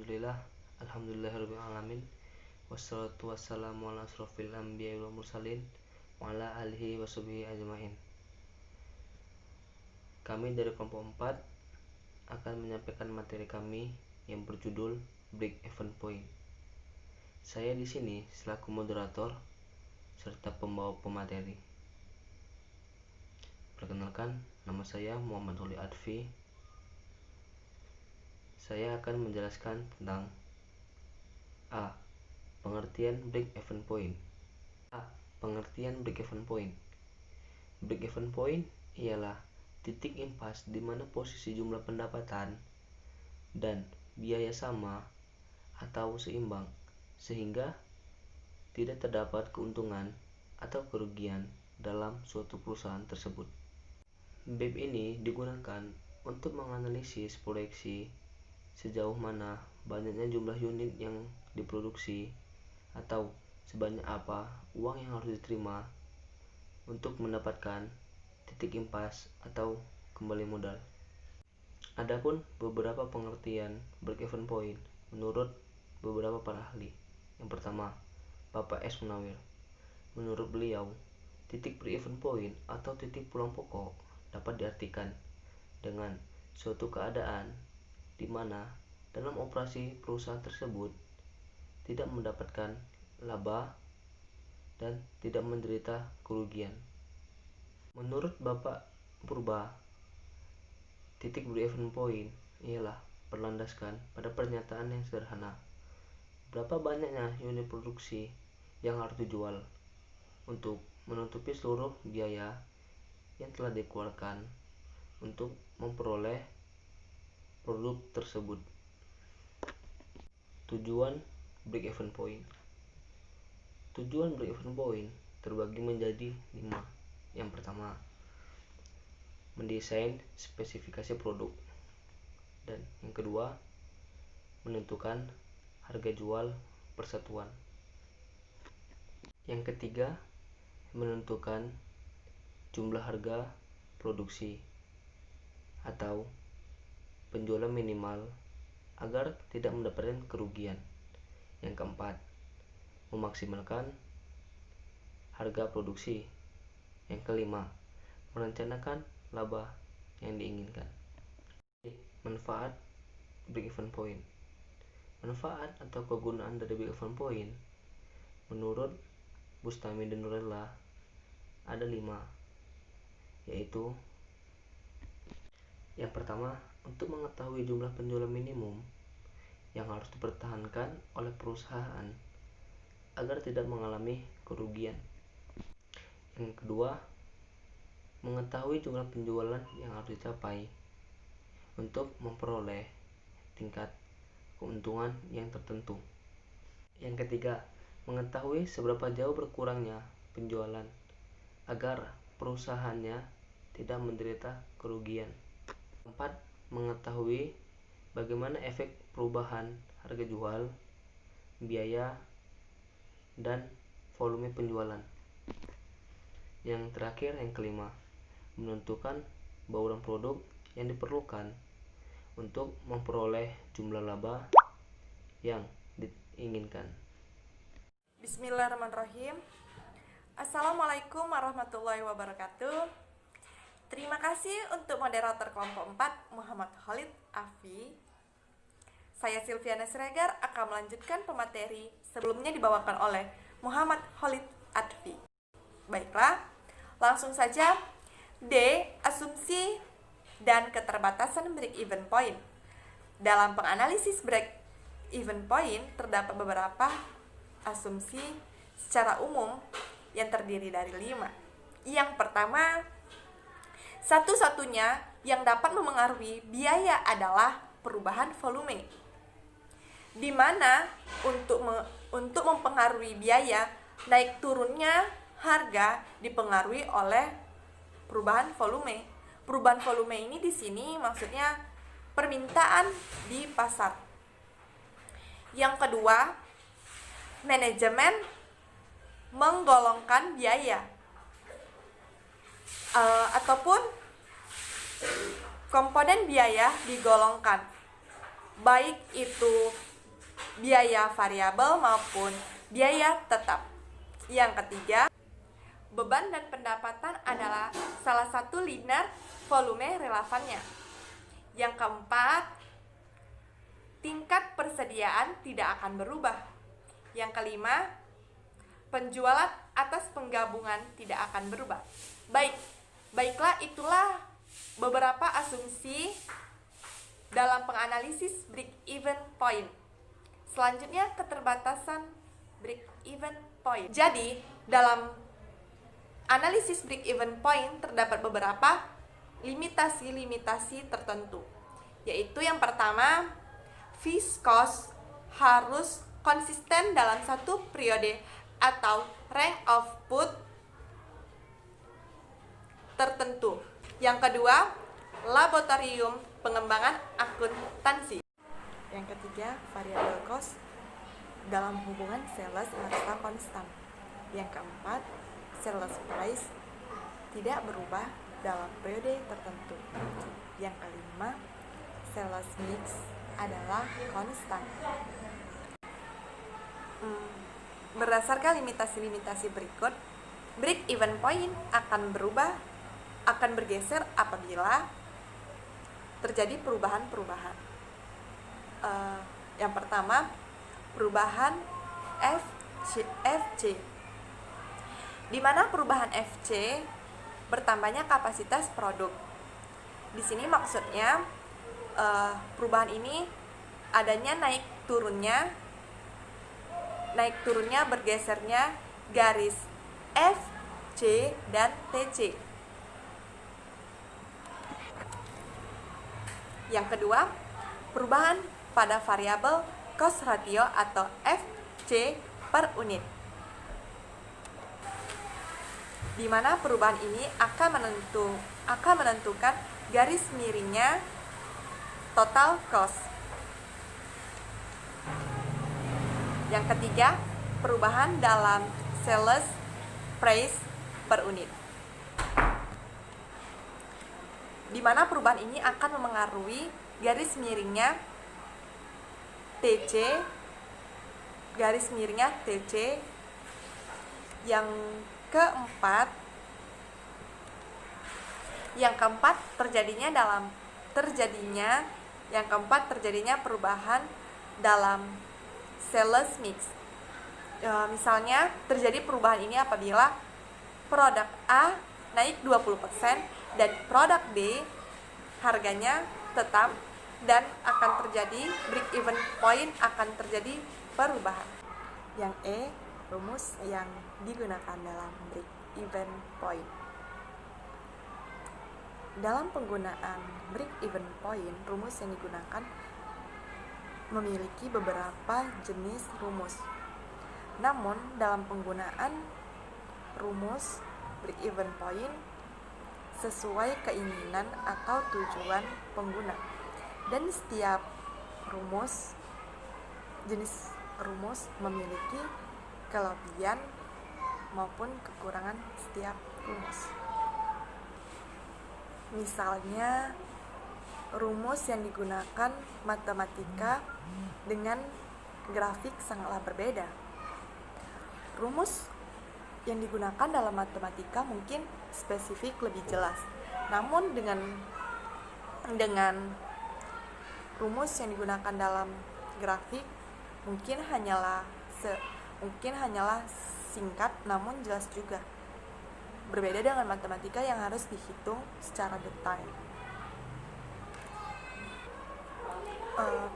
Alhamdulillahirrahmanirrahim. Wassalatu wassalamu ala asrofil anbiya wal mursalin wa ala alihi wa sahbihi ajmain. Kami dari kelompok 4 akan menyampaikan materi kami yang berjudul Break Even Point. Saya di sini selaku moderator serta pembawa pemateri. Perkenalkan, nama saya Muhammad Khalid Adfi. Saya akan menjelaskan tentang A. Pengertian break even point. Pengertian break even point. Break even point ialah titik impas di mana posisi jumlah pendapatan dan biaya sama atau seimbang sehingga tidak terdapat keuntungan atau kerugian dalam suatu perusahaan tersebut. BEP ini digunakan untuk menganalisis proyeksi sejauh mana banyaknya jumlah unit yang diproduksi atau sebanyak apa uang yang harus diterima untuk mendapatkan titik impas atau kembali modal. Adapun beberapa pengertian break even point menurut beberapa para ahli. Yang pertama, Bapak S. Munawir. Menurut beliau, titik break even point atau titik pulang pokok dapat diartikan dengan suatu keadaan di mana dalam operasi perusahaan tersebut tidak mendapatkan laba dan tidak menderita kerugian. Menurut Bapak Purba, titik break-even point ialah berlandaskan pada pernyataan yang sederhana. Berapa banyaknya unit produksi yang harus dijual untuk menutupi seluruh biaya yang telah dikeluarkan untuk memperoleh produk tersebut. Tujuan break-even point. Tujuan break-even point terbagi menjadi 5. Yang pertama, mendesain spesifikasi produk. Dan yang kedua, menentukan harga jual persatuan. Yang ketiga, menentukan jumlah harga produksi atau penjualan minimal agar tidak mendapatkan kerugian. Yang keempat, memaksimalkan harga produksi. Yang kelima, merencanakan laba yang diinginkan. Manfaat break-even point. Manfaat atau kegunaan dari break-even point menurut Bustami dan Nurella ada 5, yaitu yang pertama, untuk mengetahui jumlah penjualan minimum yang harus dipertahankan oleh perusahaan agar tidak mengalami kerugian. Yang kedua, mengetahui jumlah penjualan yang harus dicapai untuk memperoleh tingkat keuntungan yang tertentu. Yang ketiga, mengetahui seberapa jauh berkurangnya penjualan agar perusahaannya tidak menderita kerugian. Keempat, mengetahui bagaimana efek perubahan harga jual, biaya, dan volume penjualan. Yang terakhir, yang kelima, menentukan bauran produk yang diperlukan untuk memperoleh jumlah laba yang diinginkan. Bismillahirrahmanirrahim. Assalamualaikum warahmatullahi wabarakatuh. Terima kasih untuk moderator kelompok 4 Muhammad Khalid Afi. Saya Silviana Siregar akan melanjutkan pemateri sebelumnya dibawakan oleh Muhammad Khalid Adfi. Baiklah, langsung saja. D. Asumsi dan keterbatasan break-even point. Dalam penganalisis break-even point terdapat beberapa asumsi secara umum yang terdiri dari 5. Yang pertama, satu-satunya yang dapat memengaruhi biaya adalah perubahan volume, di mana untuk mempengaruhi biaya, naik turunnya harga dipengaruhi oleh perubahan volume. Perubahan volume ini di sini maksudnya permintaan di pasar. Yang kedua, manajemen menggolongkan biaya ataupun komponen biaya digolongkan, baik itu biaya variabel maupun biaya tetap. Yang ketiga, beban dan pendapatan adalah salah satu linear volume relevannya. Yang keempat, tingkat persediaan tidak akan berubah. Yang kelima, penjualan atas penggabungan tidak akan berubah. Baiklah, itulah beberapa asumsi dalam penganalisis break-even point. Selanjutnya, keterbatasan break-even point. Jadi, dalam analisis break-even point terdapat beberapa limitasi-limitasi tertentu, yaitu yang pertama, fixed cost harus konsisten dalam satu periode atau range of put tertentu. Yang kedua, laboratorium pengembangan akuntansi. Yang ketiga, variable cost dalam hubungan sales haruslah konstan. Yang keempat, sales price tidak berubah dalam periode tertentu. Yang kelima, sales mix adalah konstan. Berdasarkan limitasi-limitasi berikut, break-even point akan bergeser apabila terjadi perubahan-perubahan. Yang pertama, perubahan FC, di mana perubahan FC bertambahnya kapasitas produk. Di sini maksudnya perubahan ini adanya naik turunnya bergesernya garis FC dan TC. Yang kedua, perubahan pada variabel cost ratio atau FC per unit, di mana perubahan ini akan menentukan garis miringnya total cost. Yang ketiga, perubahan dalam sales price per unit, di mana perubahan ini akan memengaruhi garis miringnya TC, Yang keempat, terjadinya perubahan dalam sales mix. Misalnya terjadi perubahan ini apabila produk A naik 20% dan produk B harganya tetap, dan akan terjadi break-even point, akan terjadi perubahan. Yang E, rumus yang digunakan dalam break-even point. Dalam penggunaan break-even point, rumus yang digunakan memiliki beberapa jenis rumus. Namun, dalam penggunaan rumus break-even point sesuai keinginan atau tujuan pengguna. Dan setiap jenis rumus memiliki kelebihan maupun kekurangan setiap rumus. Misalnya, rumus yang digunakan matematika dengan grafik sangatlah berbeda. Rumus yang digunakan dalam matematika mungkin spesifik lebih jelas. Namun dengan rumus yang digunakan dalam grafik mungkin hanyalah singkat namun jelas juga. Berbeda dengan matematika yang harus dihitung secara detail.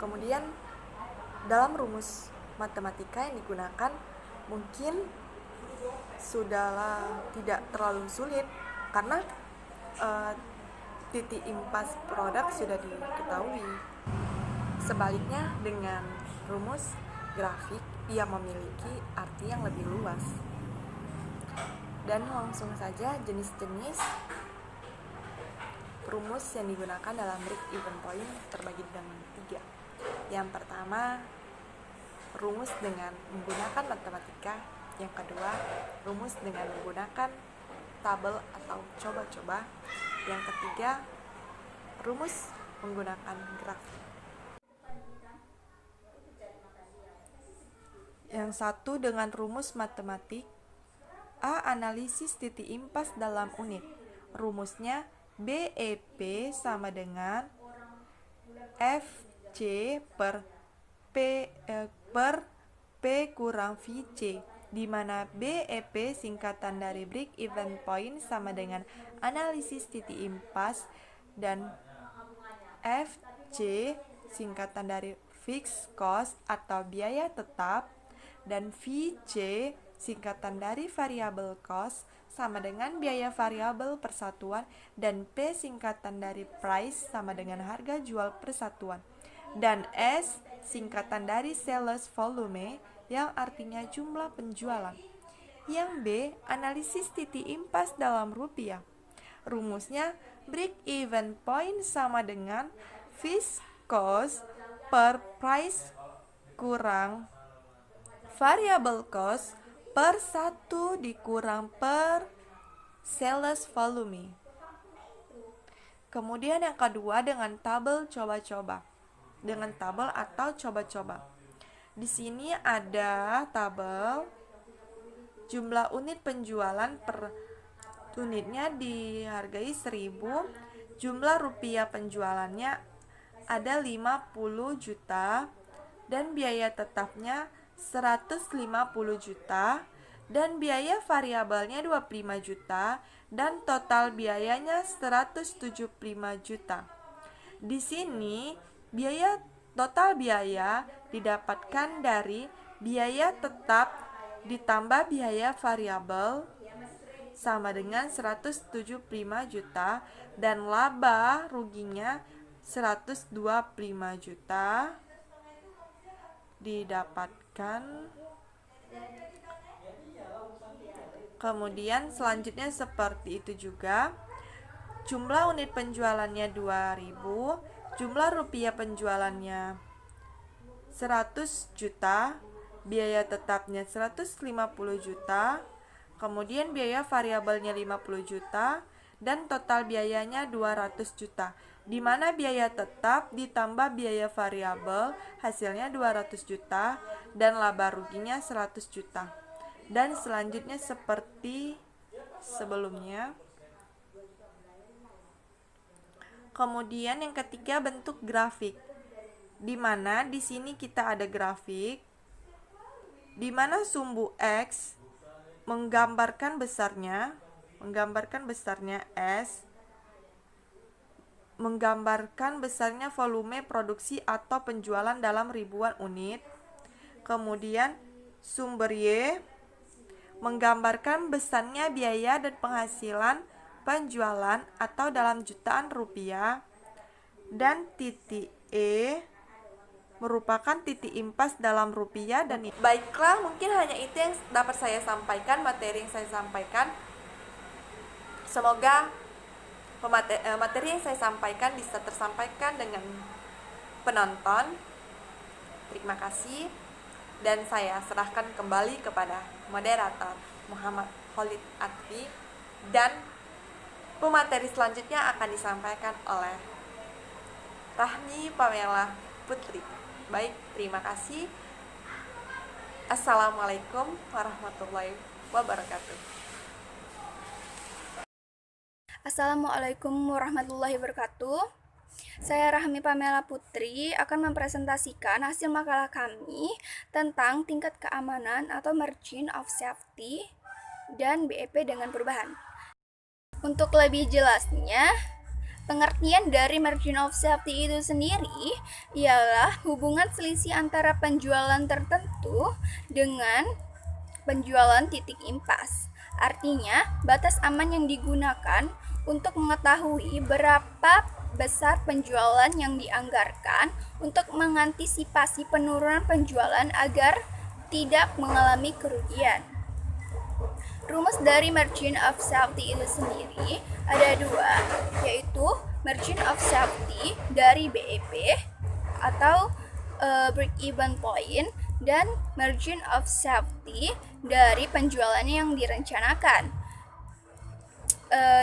Kemudian dalam rumus matematika yang digunakan mungkin sudahlah tidak terlalu sulit karena titik impas produk sudah diketahui. Sebaliknya dengan rumus grafik, ia memiliki arti yang lebih luas. Dan langsung saja jenis-jenis rumus yang digunakan dalam break-even point terbagi dalam 3. Yang pertama, rumus dengan menggunakan matematika. Yang kedua, rumus dengan menggunakan tabel atau coba-coba. Yang ketiga, rumus menggunakan grafik. Yang satu dengan rumus matematik. A. Analisis titik impas dalam unit. Rumusnya BEP sama dengan FC per P kurang VC, di mana BEP singkatan dari break even point sama dengan analisis titik impas, dan FC singkatan dari fixed cost atau biaya tetap, dan VC singkatan dari variable cost sama dengan biaya variabel persatuan, dan P singkatan dari price sama dengan harga jual persatuan, dan S singkatan dari sales volume yang artinya jumlah penjualan. Yang B, analisis titik impas dalam rupiah. Rumusnya break even point sama dengan fixed cost per price kurang variable cost per 1 dikurang per sales volume. Kemudian yang kedua dengan tabel coba-coba. Dengan tabel atau coba-coba. Di sini ada tabel jumlah unit penjualan per unitnya dihargai 1000, jumlah rupiah penjualannya ada 50 juta, dan biaya tetapnya 150 juta, dan biaya variabelnya 25 juta, dan total biayanya 175 juta. Di sini total biaya didapatkan dari biaya tetap ditambah biaya variabel sama dengan 175 juta, dan laba ruginya 125 juta didapatkan. Kemudian selanjutnya seperti itu juga. Jumlah unit penjualannya 2000, jumlah rupiah penjualannya 100 juta, biaya tetapnya 150 juta, kemudian biaya variabelnya 50 juta, dan total biayanya 200 juta, di mana biaya tetap ditambah biaya variabel hasilnya 200 juta, dan laba ruginya 100 juta. Dan selanjutnya seperti sebelumnya. Kemudian yang ketiga bentuk grafik, di mana di sini kita ada grafik di mana sumbu X menggambarkan besarnya S, menggambarkan besarnya volume produksi atau penjualan dalam ribuan unit. Kemudian sumber Y menggambarkan besarnya biaya dan penghasilan penjualan atau dalam jutaan rupiah, dan titik E merupakan titik impas dalam rupiah. Dan baiklah, mungkin hanya itu yang dapat saya sampaikan, materi yang saya sampaikan. Semoga materi yang saya sampaikan bisa tersampaikan dengan penonton. Terima kasih, dan saya serahkan kembali kepada moderator Muhammad Khalid Atfi, dan pemateri selanjutnya akan disampaikan oleh Rahmi Pamela Putri. Baik, terima kasih. Assalamualaikum warahmatullahi wabarakatuh. Assalamualaikum warahmatullahi wabarakatuh. Saya Rahmi Pamela Putri akan mempresentasikan hasil makalah kami tentang tingkat keamanan atau margin of safety dan BEP dengan perubahan. Untuk lebih jelasnya, pengertian dari margin of safety itu sendiri ialah hubungan selisih antara penjualan tertentu dengan penjualan titik impas. Artinya, batas aman yang digunakan untuk mengetahui berapa besar penjualan yang dianggarkan untuk mengantisipasi penurunan penjualan agar tidak mengalami kerugian. Rumus dari margin of safety itu sendiri ada dua, yaitu margin of safety dari BEP atau break even point, dan margin of safety dari penjualannya yang direncanakan.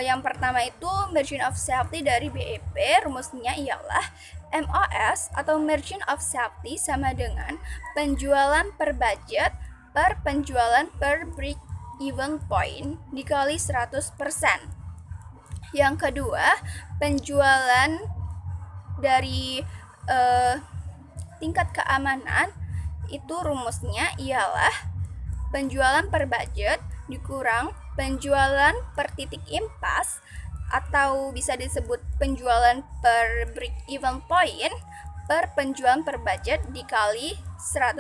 Yang pertama itu margin of safety dari BEP, rumusnya ialah MOS atau Margin of Safety sama dengan penjualan per budget per penjualan per break even point dikali 100%. Yang kedua, penjualan dari tingkat keamanan itu rumusnya ialah penjualan per budget dikurang penjualan per titik impas atau bisa disebut penjualan per break even point per penjualan per budget dikali 100%.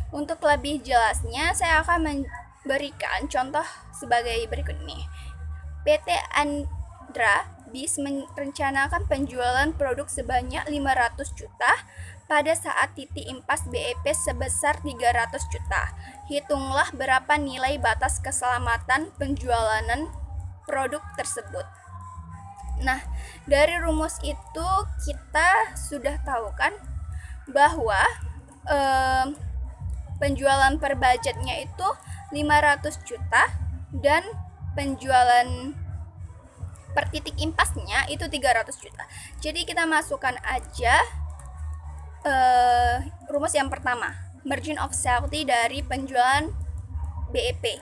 Untuk lebih jelasnya saya akan memberikan contoh sebagai berikut ini. PT Andra BIS merencanakan penjualan produk sebanyak 500 juta pada saat titik impas BEP sebesar 300 juta. Hitunglah berapa nilai batas keselamatan penjualan produk tersebut. Nah, dari rumus itu kita sudah tahu kan bahwa penjualan per budgetnya itu 500 juta dan penjualan per titik impasnya itu 300 juta. Jadi kita masukkan aja rumus yang pertama, margin of safety dari penjualan BEP.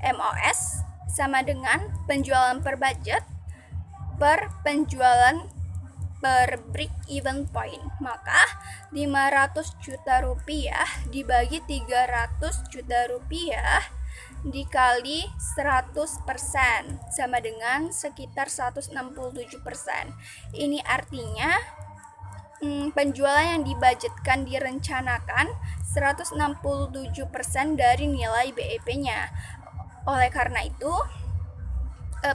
MOS sama dengan penjualan per budget per penjualan per break even point. Maka 500 juta rupiah dibagi 300 juta rupiah dikali 100% sama dengan sekitar 167%. Ini artinya penjualan yang dibudgetkan direncanakan 167% dari nilai BEP-nya. Oleh karena itu,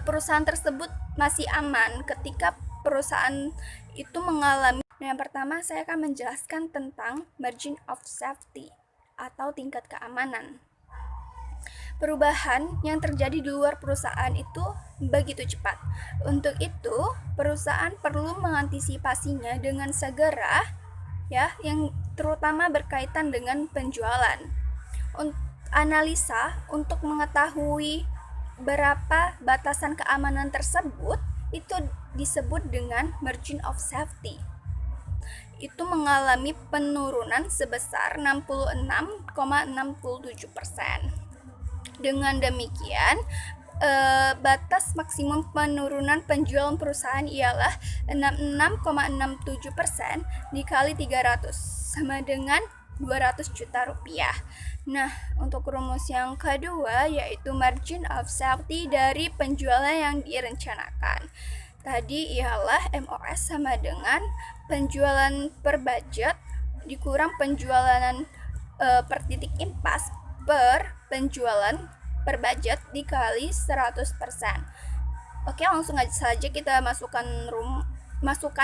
perusahaan tersebut masih aman ketika perusahaan itu mengalami. Yang pertama, saya akan menjelaskan tentang margin of safety atau tingkat keamanan. Perubahan yang terjadi di luar perusahaan itu begitu cepat. Untuk itu, perusahaan perlu mengantisipasinya dengan segera, yang terutama berkaitan dengan penjualan. Analisa untuk mengetahui berapa batasan keamanan tersebut itu disebut dengan margin of safety. Itu mengalami penurunan sebesar 66,67%. Dengan demikian, batas maksimum penurunan penjualan perusahaan ialah 66,67% dikali 300 sama dengan 200 juta rupiah. Nah, untuk rumus yang kedua yaitu margin of safety dari penjualan yang direncanakan. Tadi ialah MOS sama dengan penjualan per budget dikurang penjualan per titik impas per penjualan per budget dikali 100%. Oke, langsung aja saja kita masukkan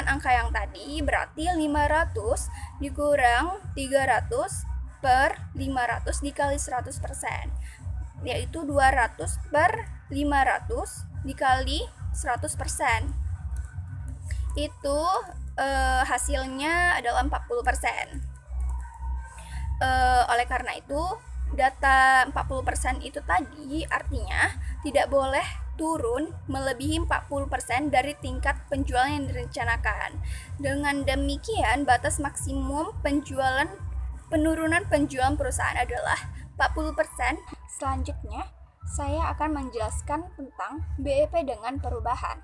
angka yang tadi, berarti 500 dikurang 300 per 500 dikali 100%, yaitu 200 per 500 dikali 100%. Itu hasilnya adalah 40%. Oleh karena itu, data 40% itu tadi artinya tidak boleh turun melebihi 40% dari tingkat penjualan yang direncanakan. Dengan demikian, batas maksimum penurunan penjualan perusahaan adalah 40%. Selanjutnya, saya akan menjelaskan tentang BEP dengan perubahan.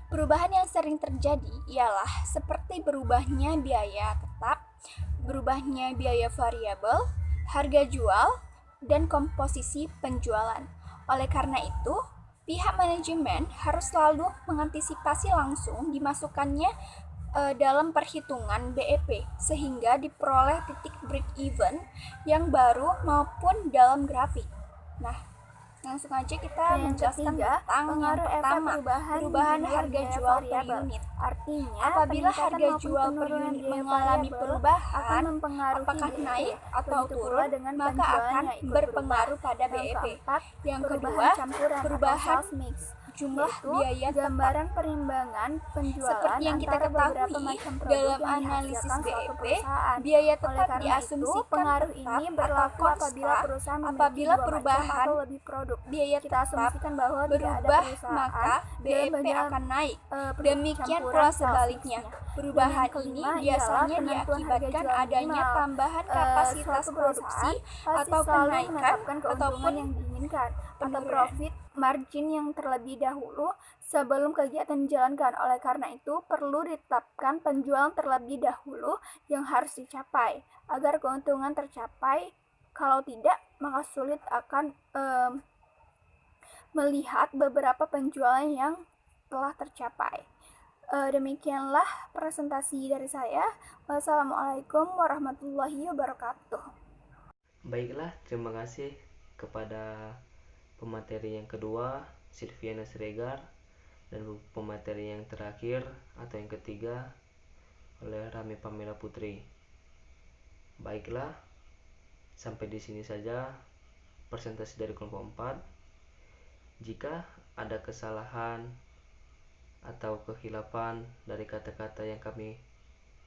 Perubahan yang sering terjadi ialah seperti berubahnya biaya tetap, berubahnya biaya variabel, harga jual, dan komposisi penjualan. Oleh karena itu, pihak manajemen harus selalu mengantisipasi langsung dimasukkannya dalam perhitungan BEP sehingga diperoleh titik break even yang baru maupun dalam grafik. Nah, langsung aja kita menjelaskan tentang yang pertama, perubahan harga jual per unit. Artinya, apabila harga jual per unit mengalami perubahan, apakah naik atau turun, maka akan berpengaruh pada BEP. Yang kedua, perubahan jumlah biaya gambaran perimbangan penjualan. Seperti yang kita ketahui dalam analisis BEP, biaya tetap diasumsikan ini berlaku apabila perubahan biaya tetap berubah, maka BEP akan naik. Demikian pula sebaliknya. Perubahan ini biasanya diakibatkan adanya tambahan kapasitas produksi atau kenaikan ataupun yang diinginkan atau profit margin yang terlebih dahulu sebelum kegiatan dijalankan. Oleh karena itu, perlu ditetapkan penjualan terlebih dahulu yang harus dicapai agar keuntungan tercapai. Kalau tidak, maka sulit akan melihat beberapa penjualan yang telah tercapai. Demikianlah presentasi dari saya. Wassalamualaikum warahmatullahi wabarakatuh. Baiklah, terima kasih kepada pemateri yang kedua, Silviana Siregar, dan pemateri yang terakhir atau yang ketiga oleh Rahmi Pamela Putri. Baiklah, sampai di sini saja presentasi dari kelompok 4. Jika ada kesalahan atau kekhilafan dari kata-kata yang kami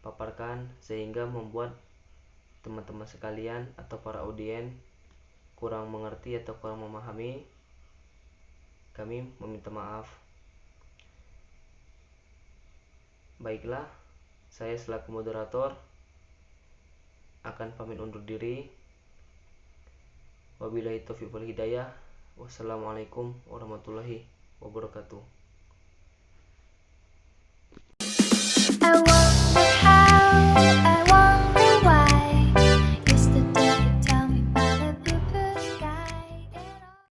paparkan sehingga membuat teman-teman sekalian atau para audien kurang mengerti atau kurang memahami, kami meminta maaf. Baiklah, saya selaku moderator akan pamit undur diri. Wabillahi taufiq wal hidayah. Wassalamualaikum warahmatullahi wabarakatuh.